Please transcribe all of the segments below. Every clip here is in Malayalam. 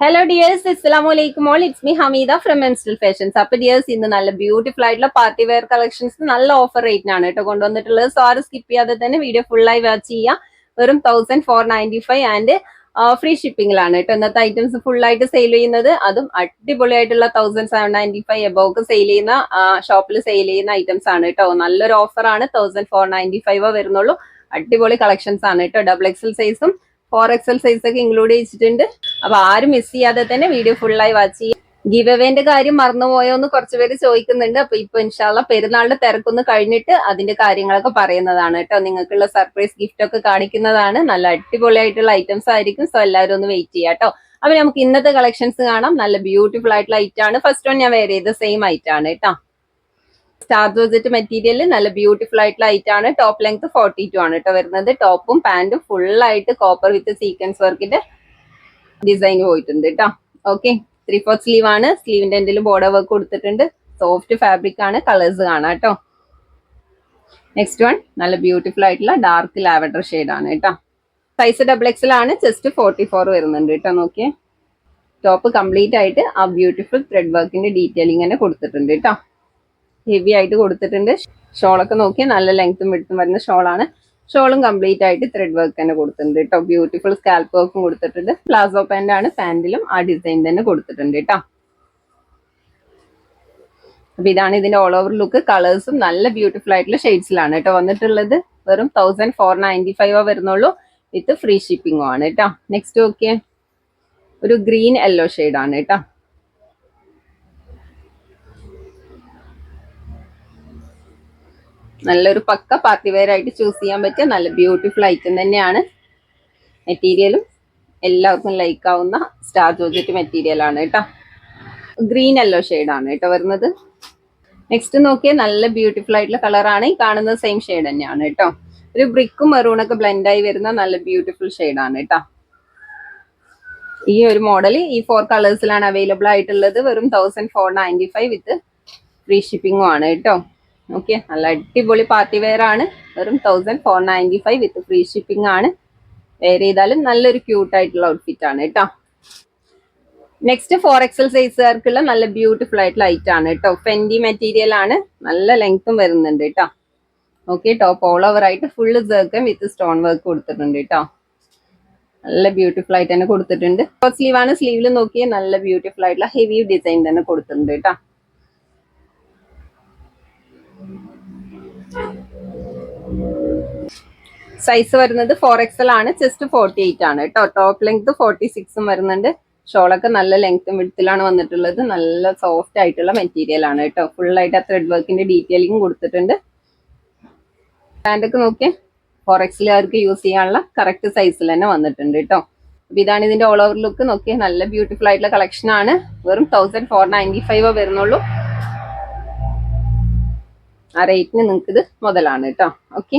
ഹലോ ഡിയേഴ്സ്, അസ്സലാമു അലൈക്കും all. It's me Hameeda from menstrual fashions. അപ്പൊ ഡിയേഴ്സ്, ഇന്ന് നല്ല ബ്യൂട്ടിഫുൾ ആയിട്ടുള്ള പാർട്ടി വെയർ കളക്ഷൻസ് നല്ല ഓഫർ റേറ്റിനാണ് കേട്ടോ കൊണ്ടുവന്നിട്ടുള്ളത്. സോ ആരും സ്കിപ്പ് ചെയ്യാതെ തന്നെ വീഡിയോ ഫുള്ളായി വാച്ച് ചെയ്യാം. വെറും 1495 ആൻഡ് ഫ്രീ ഷിപ്പിംഗിലാണ് കേട്ടോ ഇന്നത്തെ ഐറ്റംസ് ഫുൾ ആയിട്ട് സെയിൽ ചെയ്യുന്നത്. അതും അടിപൊളിയായിട്ടുള്ള 1795 എബോക്ക് സെയിൽ ചെയ്യുന്ന ഷോപ്പിൽ സെയിൽ ചെയ്യുന്ന ഐറ്റംസ് ആണ് കേട്ടോ. നല്ലൊരു ഓഫറാണ്. 1495 വരുന്നുള്ളൂ. അടിപൊളി കളക്ഷൻസ് ആണ് കേട്ടോ. XXL സൈസും 4XL സൈസ് ഒക്കെ ഇൻക്ലൂഡ് ചെയ്തിട്ടുണ്ട്. അപ്പൊ ആരും മിസ് ചെയ്യാതെ തന്നെ വീഡിയോ ഫുള്ളായി വാച്ച് ചെയ്യാം. ഗിവ് അവേന്റെ കാര്യം മറന്നുപോയോ എന്ന് കുറച്ചുപേര് ചോദിക്കുന്നുണ്ട്. അപ്പൊ ഇപ്പൊ ഇൻഷാല്ല പെരുന്നാളിന്റെ തിരക്കൊന്ന് കഴിഞ്ഞിട്ട് അതിന്റെ കാര്യങ്ങളൊക്കെ പറയുന്നതാണ് കേട്ടോ. നിങ്ങൾക്കുള്ള സർപ്രൈസ് ഗിഫ്റ്റ് ഒക്കെ കാണിക്കുന്നതാണ്. നല്ല അടിപൊളിയായിട്ടുള്ള ഐറ്റംസ് ആയിരിക്കും. സോ എല്ലാവരും ഒന്ന് വെയിറ്റ് ചെയ്യാം കേട്ടോ. അപ്പൊ നമുക്ക് ഇന്നത്തെ കളക്ഷൻസ് കാണാം. നല്ല ബ്യൂട്ടിഫുൾ ആയിട്ടുള്ള ഐറ്റം ആണ്. ഫസ്റ്റ് വൺ ഞാൻ വെയർ ചെയ്ത സെയിം ഐറ്റം ആണ് കേട്ടോ. സ്റ്റാർ ജോർജറ്റ് മെറ്റീരിയൽ നല്ല ബ്യൂട്ടിഫുൾ ആയിട്ടുള്ള ഐറ്റം ആണ്. ടോപ്പ് ലെങ്ത് 42 ആണ് കേട്ടോ വരുന്നത്. ടോപ്പും പാന്റും ഫുൾ ആയിട്ട് കോപ്പർ വിത്ത് സീക്വൻസ് വർക്കിന്റെ ഡിസൈൻ പോയിട്ടുണ്ട് കേട്ടോ. ഓക്കെ, 3/4 സ്ലീവ് ആണ്. സ്ലീവിന്റെ എന്തെങ്കിലും ബോർഡർ വർക്ക് കൊടുത്തിട്ടുണ്ട്. സോഫ്റ്റ് ഫാബ്രിക് ആണ്. കളേഴ്സ് കാണാം കേട്ടോ. നെക്സ്റ്റ് വൺ നല്ല ബ്യൂട്ടിഫുൾ ആയിട്ടുള്ള ഡാർക്ക് ലാവൻഡർ ഷെയ്ഡ് ആണ് കേട്ടോ. സൈസ് XXL ആണ്. ചെസ്റ്റ് 44 വരുന്നുണ്ട് കേട്ടോ. നോക്കിയേ, ടോപ്പ് കംപ്ലീറ്റ് ആയിട്ട് ആ ബ്യൂട്ടിഫുൾ ത്രെഡ് വർക്കിന്റെ ഡീറ്റെയിലിംഗ് തന്നെ കൊടുത്തിട്ടുണ്ട് കേട്ടോ. ഹെവി ആയിട്ട് കൊടുത്തിട്ടുണ്ട്. ഷോളൊക്കെ നോക്കിയാൽ നല്ല ലെങ്ത്തും വിഡ്ത്തും വരുന്ന ഷോളാണ്. ഷോളും കംപ്ലീറ്റ് ആയിട്ട് ത്രെഡ് വർക്ക് തന്നെ കൊടുത്തിട്ടുണ്ട് കേട്ടോ. ബ്യൂട്ടിഫുൾ സ്കാൽപ്പ് വർക്കും കൊടുത്തിട്ടുണ്ട്. പ്ലാസോ പാന്റ് ആണ്. പാന്റിലും ആ ഡിസൈൻ തന്നെ കൊടുത്തിട്ടുണ്ട് കേട്ടോ. അപ്പൊ ഇതാണ് ഇതിന്റെ ഓൾ ഓവർ ലുക്ക്. കളേഴ്സും നല്ല ബ്യൂട്ടിഫുൾ ആയിട്ടുള്ള ഷെയ്ഡ്സിലാണ് കേട്ടോ വന്നിട്ടുള്ളത്. വെറും 1495 വരുന്നുള്ളൂ. വിത്ത് ഫ്രീ ഷിപ്പിംഗും ആണ് കേട്ടോ. നെക്സ്റ്റ് ഓക്കെ, ഒരു ഗ്രീൻ യെല്ലോ ഷെയ്ഡ് ആണ് കേട്ടോ. നല്ലൊരു പക്ക പാർട്ടി വെയർ ആയിട്ട് ചൂസ് ചെയ്യാൻ പറ്റിയ നല്ല ബ്യൂട്ടിഫുൾ ഐറ്റം തന്നെയാണ്. മെറ്റീരിയലും എല്ലാവർക്കും ലൈക്ക് ആവുന്ന സ്റ്റാർ ജോർജറ്റ് മെറ്റീരിയൽ ആണ് കേട്ടോ. ഗ്രീൻ യെല്ലോ ഷെയ്ഡ് ആണ് കേട്ടോ വരുന്നത്. നെക്സ്റ്റ് നോക്കിയാൽ നല്ല ബ്യൂട്ടിഫുൾ ആയിട്ടുള്ള കളറാണ്. ഈ കാണുന്നത് സെയിം ഷെയ്ഡ് തന്നെയാണ് കേട്ടോ. ഒരു ബ്രിക്കും മെറൂണൊക്കെ ബ്ലെൻഡ് ആയി വരുന്ന നല്ല ബ്യൂട്ടിഫുൾ ഷെയ്ഡ് ആണ് കേട്ടോ. ഈ ഒരു മോഡൽ ഈ 4 കളേഴ്സിലാണ് അവൈലബിൾ ആയിട്ടുള്ളത്. വെറും 1495 വിത്ത് ഫ്രീ ഷിപ്പിംഗും ആണ് കേട്ടോ. ഓക്കെ, നല്ല അടിപൊളി പാർട്ടി വെയർ ആണ്. വെറും 1495 വിത്ത് ഫ്രീ ഷിപ്പിംഗ് ആണ്. വെയർ ചെയ്താലും നല്ലൊരു ക്യൂട്ട് ആയിട്ടുള്ള ഔട്ട്ഫിറ്റ് ആണ് കേട്ടോ. നെക്സ്റ്റ് 4XL സൈസുകാർക്കുള്ള നല്ല ബ്യൂട്ടിഫുൾ ആയിട്ടുള്ള ഐറ്റം ആണ് കേട്ടോ. ഫെൻഡി മെറ്റീരിയൽ ആണ്. നല്ല ലെങ്ത്തും വരുന്നുണ്ട് കേട്ടോ. ഓക്കെ, ടോപ്പ് ഓൾ ഓവർ ആയിട്ട് ഫുള്ള് സർക്കൻ വിത്ത് സ്റ്റോൺ വർക്ക് കൊടുത്തിട്ടുണ്ട് കേട്ടോ. നല്ല ബ്യൂട്ടിഫുൾ ആയിട്ട് തന്നെ കൊടുത്തിട്ടുണ്ട്. സ്ലീവ് ആണ്. സ്ലീവിൽ നോക്കിയാൽ നല്ല ബ്യൂട്ടിഫുൾ ആയിട്ടുള്ള ഹെവി ഡിസൈൻ തന്നെ കൊടുത്തിട്ടുണ്ട് കേട്ടോ. സൈസ് വരുന്നത് 4XL ആണ്. ചെസ്റ്റ് 48 ആണ് കേട്ടോ. ടോപ്പ് ലെങ്ത് 46 വരുന്നുണ്ട്. ഷോളൊക്കെ നല്ല ലെങ്ത്തും വിഡ്ത്തിലാണ് വന്നിട്ടുള്ളത്. നല്ല സോഫ്റ്റ് ആയിട്ടുള്ള മെറ്റീരിയൽ ആണ് കേട്ടോ. ഫുൾ ആയിട്ട് ആ ത്രെഡ് വർക്കിന്റെ ഡീറ്റെയിലിംഗ് കൊടുത്തിട്ടുണ്ട്. പാൻറ്റൊക്കെ നോക്കിയാൽ 4XLകാർക്ക് യൂസ് ചെയ്യാനുള്ള കറക്റ്റ് സൈസിൽ തന്നെ വന്നിട്ടുണ്ട് കേട്ടോ. അപ്പൊ ഇതാണ് ഇതിന്റെ ഓൾ ഓവർ ലുക്ക്. നോക്കിയാൽ നല്ല ബ്യൂട്ടിഫുൾ ആയിട്ടുള്ള കളക്ഷൻ ആണ്. വെറും 1495 വരുന്നുള്ളൂ. ആ റേറ്റിന് നിങ്ങൾക്ക് ഇത് മുതലാണ് കേട്ടോ. ഓക്കെ,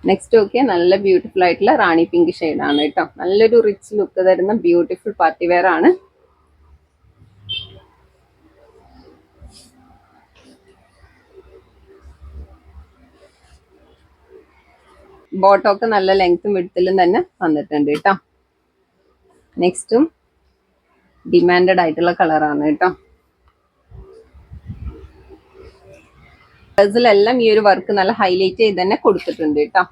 നെക്സ്റ്റ് ഓക്കെ, നല്ല ബ്യൂട്ടിഫുൾ ആയിട്ടുള്ള റാണി പിങ്ക് ഷെയ്ഡ് ആണ് കേട്ടോ. നല്ലൊരു റിച്ച് ലുക്ക് തരുന്ന ബ്യൂട്ടിഫുൾ പാർട്ടി വെയർ ആണ്. ബോട്ടമൊക്കെ നല്ല ലെങ്ത്തും വിഡ്ത്തിലും തന്നെ വന്നിട്ടുണ്ട് കേട്ടോ. നെക്സ്റ്റും ഡിമാൻഡഡ് ആയിട്ടുള്ള കളറാണ് കേട്ടോ. െല്ലാം ഈ ഒരു വർക്ക് നല്ല ഹൈലൈറ്റ് ചെയ്ത് തന്നെ കൊടുത്തിട്ടുണ്ട് കേട്ടോ.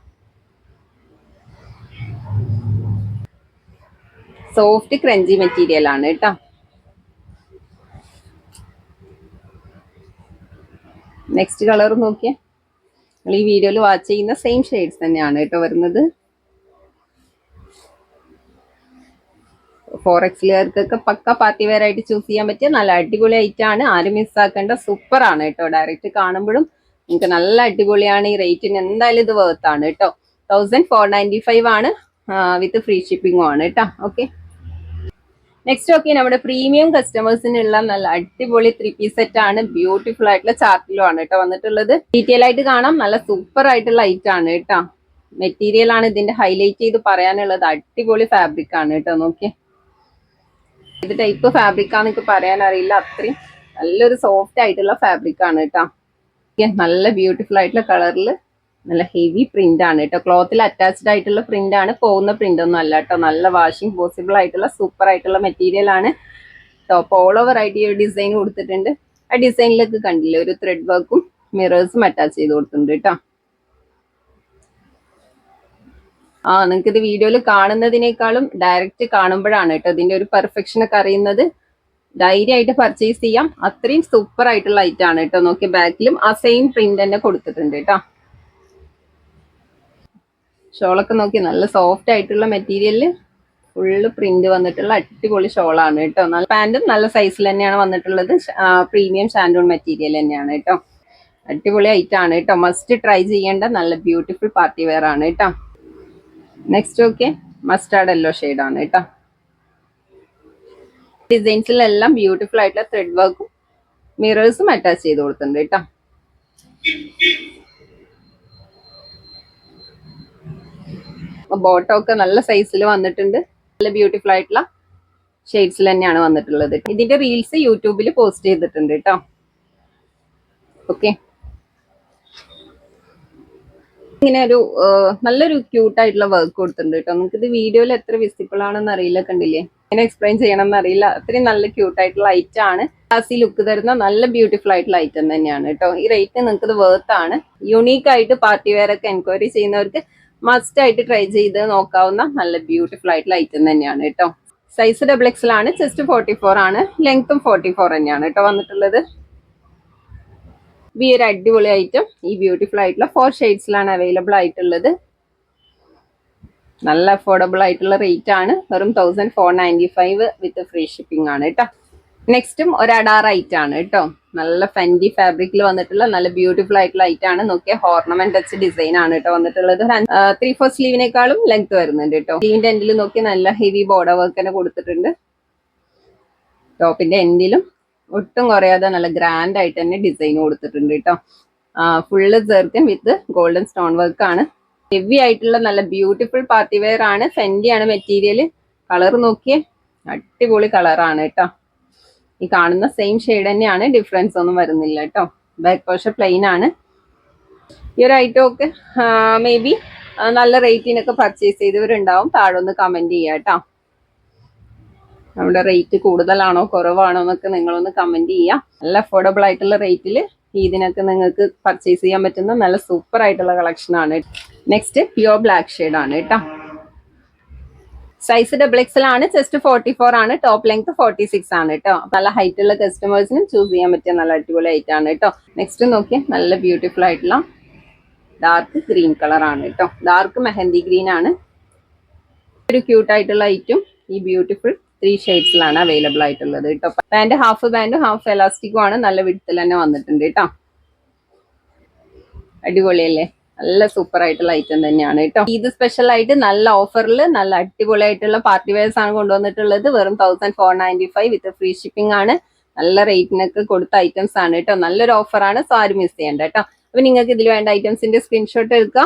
സോഫ്റ്റ് ക്രഞ്ചി മെറ്റീരിയൽ ആണ് കേട്ടോ. നെക്സ്റ്റ് കളർ നോക്കിയേ, നിങ്ങൾ ഈ വീഡിയോയിൽ വാച്ച് ചെയ്യുന്ന സെയിം ഷെയ്ഡ്സ് തന്നെയാണ് കേട്ടോ വരുന്നത്. 4XLകാർക്കൊക്കെ പക്ക പാർട്ടി വെയർ ആയിട്ട് ചൂസ് ചെയ്യാൻ പറ്റിയ നല്ല അടിപൊളി ഐറ്റം ആണ്. ആരും മിസ്സാക്കേണ്ട. സൂപ്പർ ആണ് കേട്ടോ. ഡയറക്റ്റ് കാണുമ്പോഴും നിങ്ങൾക്ക് നല്ല അടിപൊളിയാണ്. ഈ റേറ്റിന് എന്തായാലും ഇത് വേർത്താണ് കേട്ടോ. 1495 ആണ് വിത്ത് ഫ്രീ ഷിപ്പിംഗും ആണ് കേട്ടോ. ഓക്കെ, നെക്സ്റ്റ് ഓക്കെ, നമ്മുടെ പ്രീമിയം കസ്റ്റമേഴ്സിനുള്ള നല്ല അടിപൊളി 3 പീസ് സെറ്റ് ആണ്. ബ്യൂട്ടിഫുൾ ആയിട്ടുള്ള ചാർട്ടിലും ആണ് കേട്ടോ വന്നിട്ടുള്ളത്. ഡീറ്റെയിൽ ആയിട്ട് കാണാം. നല്ല സൂപ്പർ ആയിട്ടുള്ള ഐറ്റം ആണ് കേട്ടോ. മെറ്റീരിയൽ ആണ് ഇതിന്റെ ഹൈലൈറ്റ് ചെയ്ത് പറയാനുള്ളത്. അടിപൊളി ഫാബ്രിക് ആണ് കേട്ടോ. നോക്കിയേ, ഇത് ടൈപ്പ് ഫാബ്രിക് ആണെന്നൊക്കെ പറയാൻ അറിയില്ല. അത്രയും നല്ലൊരു സോഫ്റ്റ് ആയിട്ടുള്ള ഫാബ്രിക് ആണ് കേട്ടോ. നല്ല ബ്യൂട്ടിഫുൾ ആയിട്ടുള്ള കളറിൽ നല്ല ഹെവി പ്രിന്റ് ആണ് കേട്ടോ. ക്ലോത്തിൽ അറ്റാച്ച്ഡ് ആയിട്ടുള്ള പ്രിന്റ് ആണ്, പോകുന്ന പ്രിന്റ് ഒന്നും അല്ല കേട്ടോ. നല്ല വാഷിംഗ് പോസിബിൾ ആയിട്ടുള്ള സൂപ്പർ ആയിട്ടുള്ള മെറ്റീരിയൽ ആണ്. ടോപ്പ് ഓൾ ഓവർ ആയിട്ട് ഈ ഒരു ഡിസൈൻ കൊടുത്തിട്ടുണ്ട്. ആ ഡിസൈനിലേക്ക് കണ്ടില്ലേ ഒരു ത്രെഡ് വർക്കും മിറേഴ്സും അറ്റാച്ച് ചെയ്ത് കൊടുത്തിട്ടുണ്ട് കേട്ടോ. നിങ്ങൾക്ക് ഇത് വീഡിയോയിൽ കാണുന്നതിനേക്കാളും ഡയറക്റ്റ് കാണുമ്പോഴാണ് കേട്ടോ ഇതിന്റെ ഒരു പെർഫെക്ഷൻ ഒക്കെ അറിയുന്നത്. ധൈര്യമായിട്ട് പർച്ചേസ് ചെയ്യാം, അത്രയും സൂപ്പർ ആയിട്ടുള്ള ഐറ്റം ആണ് കേട്ടോ. നോക്കി ബാക്കിലും ആ സെയിം പ്രിന്റ് തന്നെ കൊടുത്തിട്ടുണ്ട് കേട്ടോ. ഷോളൊക്കെ നോക്കി നല്ല സോഫ്റ്റ് ആയിട്ടുള്ള മെറ്റീരിയലിൽ ഫുള്ള് പ്രിന്റ് വന്നിട്ടുള്ള അടിപൊളി ഷോളാണ് കേട്ടോ. നല്ല പാന്റും നല്ല സൈസിൽ തന്നെയാണ് വന്നിട്ടുള്ളത്. പ്രീമിയം ഷാൻഡൂൺ മെറ്റീരിയൽ തന്നെയാണ് കേട്ടോ. അടിപൊളി ഐറ്റം ആണ് കേട്ടോ. മസ്റ്റ് ട്രൈ ചെയ്യേണ്ട നല്ല ബ്യൂട്ടിഫുൾ പാർട്ടി വെയർ ആണ് കേട്ടോ. Next okay mustard yellow shade ആണ് കേട്ടോ. ഡിസൈൻസിലെല്ലാം ബ്യൂട്ടിഫുൾ ആയിട്ടുള്ള ത്രെഡ് വർക്കും മിറേഴ്സും അറ്റാച്ച് ചെയ്ത് കൊടുത്തിട്ടുണ്ട് കേട്ടോ. ബോട്ടം ഒക്കെ നല്ല സൈസിൽ വന്നിട്ടുണ്ട്. നല്ല ബ്യൂട്ടിഫുൾ ആയിട്ടുള്ള ഷെയ്ഡ്സിൽ തന്നെയാണ് വന്നിട്ടുള്ളത്. ഇതിന്റെ റീൽസ് യൂട്യൂബിൽ പോസ്റ്റ് ചെയ്തിട്ടുണ്ട് കേട്ടോ. ഓക്കെ, ഇങ്ങനെ ഒരു നല്ലൊരു ക്യൂട്ടായിട്ടുള്ള വർക്ക് കൊടുത്തിട്ടുണ്ട് കേട്ടോ. നിങ്ങൾക്ക് ഇത് വീഡിയോയിൽ എത്ര വിസിബിൾ ആണെന്ന് അറിയില്ല, കണ്ടില്ലേ? എങ്ങനെ എക്സ്പ്ലെയിൻ ചെയ്യണം എന്നറിയില്ല, അത്രയും നല്ല ക്യൂട്ടായിട്ടുള്ള ഐറ്റം ആണ്. ക്ലാസി ലുക്ക് തരുന്ന നല്ല ബ്യൂട്ടിഫുൾ ആയിട്ടുള്ള ഐറ്റം തന്നെയാണ് കേട്ടോ. ഈ റേറ്റ് നിങ്ങൾക്ക് ഇത് വർത്ത് ആണ്. യൂണീക്ക് ആയിട്ട് പാർട്ടി വെയർ ഒക്കെ എൻക്വയറി ചെയ്യുന്നവർക്ക് മസ്റ്റ് ആയിട്ട് ട്രൈ ചെയ്ത് നോക്കാവുന്ന നല്ല ബ്യൂട്ടിഫുൾ ആയിട്ടുള്ള ഐറ്റം തന്നെയാണ് കേട്ടോ. സൈസ് XXL ആണ്, ചെസ്റ്റ് 44 ആണ്, ലെങ്ത്തും 44 തന്നെയാണ് കേട്ടോ വന്നിട്ടുള്ളത്. ഈ ഒരു അടിപൊളി ഐറ്റം ഈ ബ്യൂട്ടിഫുൾ ആയിട്ടുള്ള 4 ഷെയ്ഡ്സിലാണ് അവൈലബിൾ ആയിട്ടുള്ളത്. നല്ല അഫോർഡബിൾ ആയിട്ടുള്ള റേറ്റ് ആണ്. വെറും 1495 വിത്ത് ഫ്രീ ഷിപ്പിംഗ് ആണ് കേട്ടോ. നെക്സ്റ്റും ഒരു അഡാർ ഐറ്റം ആണ് കേട്ടോ. നല്ല ഫെൻഡി ഫാബ്രിക്കിൽ വന്നിട്ടുള്ള നല്ല ബ്യൂട്ടിഫുൾ ആയിട്ടുള്ള ഐറ്റം ആണ്. നോക്കിയ ഹോർണമെന്റ് ടച്ച് ഡിസൈൻ ആണ് കേട്ടോ വന്നിട്ടുള്ളത്. 3/4 സ്ലീവിനേക്കാളും ലെങ്ത് വരുന്നുണ്ട് കേട്ടോ. സ്ലീവിന്റെ എൻഡിൽ നോക്കി നല്ല ഹെവി ബോർഡർ വർക്ക് തന്നെ കൊടുത്തിട്ടുണ്ട്. ടോപ്പിന്റെ എൻഡിലും ഒട്ടും കുറയാതെ നല്ല ഗ്രാൻഡ് ആയിട്ട് തന്നെ ഡിസൈൻ കൊടുത്തിട്ടുണ്ട് കേട്ടോ. ഫുള്ള് സെർക്കൻ വിത്ത് ഗോൾഡൻ സ്റ്റോൺ വർക്ക് ആണ്. ഹെവി ആയിട്ടുള്ള നല്ല ബ്യൂട്ടിഫുൾ പാർട്ടി വെയർ ആണ്. ഫെൻഡി ആണ് മെറ്റീരിയൽ. കളർ നോക്കിയേ, അടിപൊളി കളറാണ് കേട്ടോ. ഈ കാണുന്ന സെയിം ഷെയ്ഡ് തന്നെയാണ്, ഡിഫറൻസ് ഒന്നും വരുന്നില്ല കേട്ടോ. ബാക്ക് പോർഷൻ പ്ലെയിൻ ആണ്. ഈ ഒരു ഐറ്റം ഒക്കെ മേ ബി നല്ല റേറ്റിനൊക്കെ പർച്ചേസ് ചെയ്തവരുണ്ടാവും. താഴെ ഒന്ന് കമന്റ് ചെയ്യാം കേട്ടോ. നമ്മുടെ റേറ്റ് കൂടുതലാണോ കുറവാണോ എന്നൊക്കെ നിങ്ങളൊന്ന് കമന്റ് ചെയ്യാം. നല്ല അഫോർഡബിൾ ആയിട്ടുള്ള റേറ്റിൽ ഇതിനൊക്കെ നിങ്ങൾക്ക് പർച്ചേസ് ചെയ്യാൻ പറ്റുന്ന നല്ല സൂപ്പർ ആയിട്ടുള്ള കളക്ഷൻ ആണ്. നെക്സ്റ്റ് പ്യുവർ ബ്ലാക്ക് ഷെയ്ഡ് ആണ് കേട്ടോ. സൈസ് XXL ആണ്, ചെസ്റ്റ് 44 ആണ്, ടോപ്പ് ലെങ്ത് 46 ആണ് കേട്ടോ. നല്ല ഹൈറ്റ് ഉള്ള കസ്റ്റമേഴ്സിനും ചൂസ് ചെയ്യാൻ പറ്റിയ നല്ല അടിപൊളി ഐറ്റം ആണ് കേട്ടോ. നെക്സ്റ്റ് നോക്കിയാൽ നല്ല ബ്യൂട്ടിഫുൾ ആയിട്ടുള്ള ഡാർക്ക് ഗ്രീൻ കളർ ആണ് കേട്ടോ. ഡാർക്ക് മെഹന്തി ഗ്രീൻ ആണ്. ഒരു ക്യൂട്ട് ആയിട്ടുള്ള ഐറ്റം ഈ ബ്യൂട്ടിഫുൾ 3 ഷെയ്ഡ്സിലാണ് അവൈലബിൾ ആയിട്ടുള്ളത് കേട്ടോ. പാന്റ് ഹാഫ് പാന്റും ഹാഫ് എലാസ്റ്റിക്കും ആണ്. നല്ല വിഡ്ത്തിൽ തന്നെ വന്നിട്ടുണ്ട് കേട്ടോ. അടിപൊളിയല്ലേ? നല്ല സൂപ്പർ ആയിട്ടുള്ള ഐറ്റം തന്നെയാണ് കേട്ടോ. ഇത് സ്പെഷ്യൽ ആയിട്ട് നല്ല ഓഫറിൽ നല്ല അടിപൊളിയായിട്ടുള്ള പാർട്ടി വെയർസ് ആണ് കൊണ്ടുവന്നിട്ടുള്ളത്. വെറും 1495 വിത്ത് ഫ്രീ ഷിപ്പിംഗ് ആണ്. നല്ല റേറ്റിനൊക്കെ കൊടുത്ത ഐറ്റംസ് ആണ് കേട്ടോ. നല്ലൊരു ഓഫറാണ്, സോ ആരും മിസ് ചെയ്യണ്ട കേട്ടോ. അപ്പൊ നിങ്ങൾക്ക് ഇതിൽ വേണ്ട ഐറ്റംസിന്റെ സ്ക്രീൻഷോട്ട് എടുക്കുക,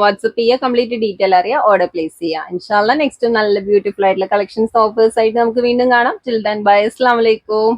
വാട്സ്ആപ്പ് ചെയ്യുക, കംപ്ലീറ്റ് ഡീറ്റെയിൽ അറിയാം, ഓർഡർ പ്ലേസ് ചെയ്യുക. ഇൻഷാല്ല നെക്സ്റ്റ് നല്ല ബ്യൂട്ടിഫുൾ ആയിട്ടുള്ള കളക്ഷൻസ് ഓഫേഴ്സ് ആയിട്ട് നമുക്ക് വീണ്ടും കാണാം. ടിൽ ദെൻ ബൈ, അസ്സലാമു അലൈക്കും.